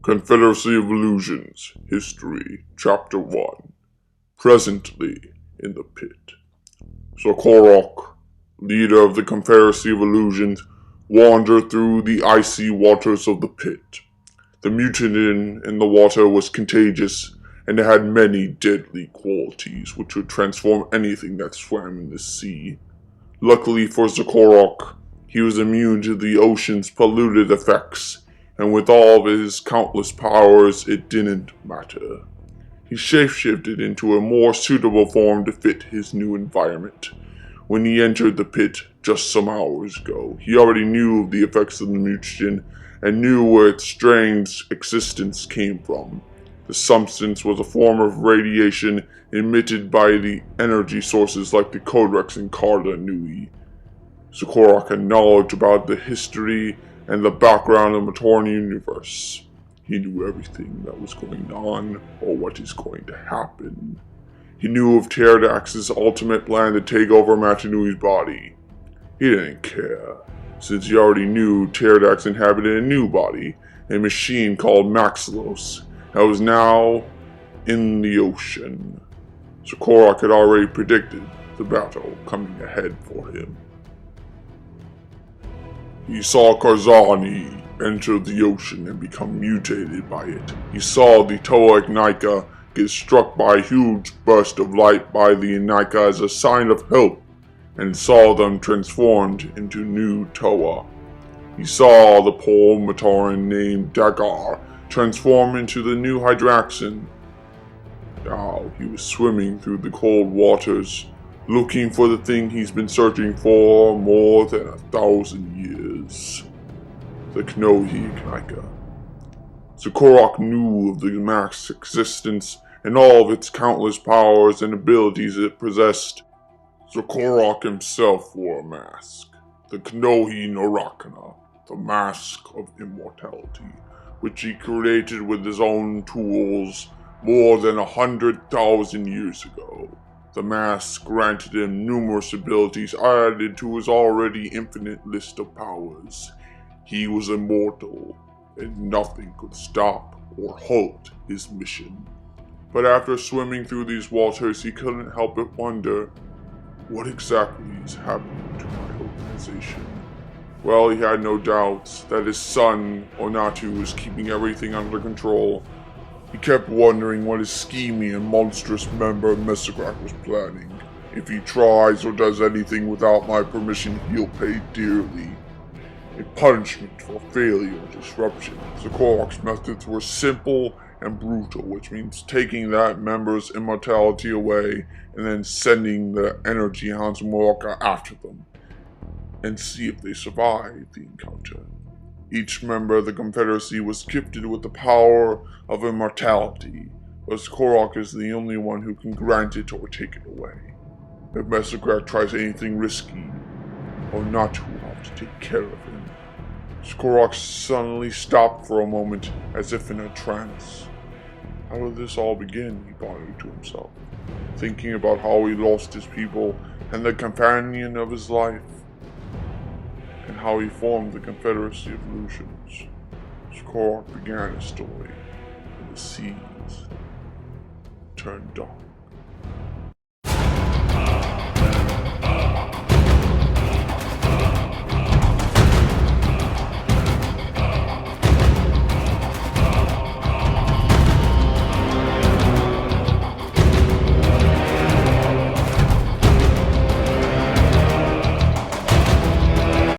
Confederacy of Illusions, History, Chapter 1. Presently in the pit. Sokorok, leader of the Confederacy of Illusions, wandered through the icy waters of the pit. The mutagen in the water was contagious, and it had many deadly qualities which would transform anything that swam in the sea. Luckily for Sokorok, he was immune to the ocean's polluted effects, and with all of his countless powers, it didn't matter. He shapeshifted into a more suitable form to fit his new environment. When he entered the pit just some hours ago, he already knew of the effects of the mutagen and knew where its strange existence came from. The substance was a form of radiation emitted by the energy sources like the Codex and Carta Nui. Sokorok had knowledge about the history and the background of the Matoran universe. He knew everything that was going on, or what is going to happen. He knew of Pterodax's ultimate plan to take over Matanui's body. He didn't care, since he already knew Pterodax inhabited a new body, a machine called Maxilos, that was now in the ocean. Sokorok had already predicted the battle coming ahead for him. He saw Karzani enter the ocean and become mutated by it. He saw the Toa Ignika get struck by a huge burst of light by the Ignika as a sign of help, and saw them transformed into new Toa. He saw the poor Matoran named Dagar transform into the new Hydraxan. Now he was swimming through the cold waters, looking for the thing he's been searching for more than 1,000 years. The Knohi Ignika. Sokorok knew of the mask's existence and all of its countless powers and abilities it possessed. Sokorok himself wore a mask, the Knohi Norakana, the mask of immortality, which he created with his own tools more than 100,000 years ago. The mask granted him numerous abilities added to his already infinite list of powers. He was immortal, and nothing could stop or halt his mission. But after swimming through these waters, he couldn't help but wonder, what exactly is happening to my organization? Well, he had no doubts that his son, Onatu, was keeping everything under control. He kept wondering what his scheming and monstrous member Mesograk was planning. If he tries or does anything without my permission, he'll pay dearly. A punishment for failure or disruption. Sokorok's methods were simple and brutal, which means taking that member's immortality away and then sending the energy hounds Moroka after them, and see if they survive the encounter. Each member of the Confederacy was gifted with the power of immortality, but Sokorok is the only one who can grant it or take it away. If Mesograk tries anything risky, Onatu will have to take care of him. Sokorok suddenly stopped for a moment, as if in a trance. How did this all begin, he pondered to himself, thinking about how he lost his people and the companion of his life, and how he formed the Confederacy of Illusions. Sokorok began his story, and the seas turned dark.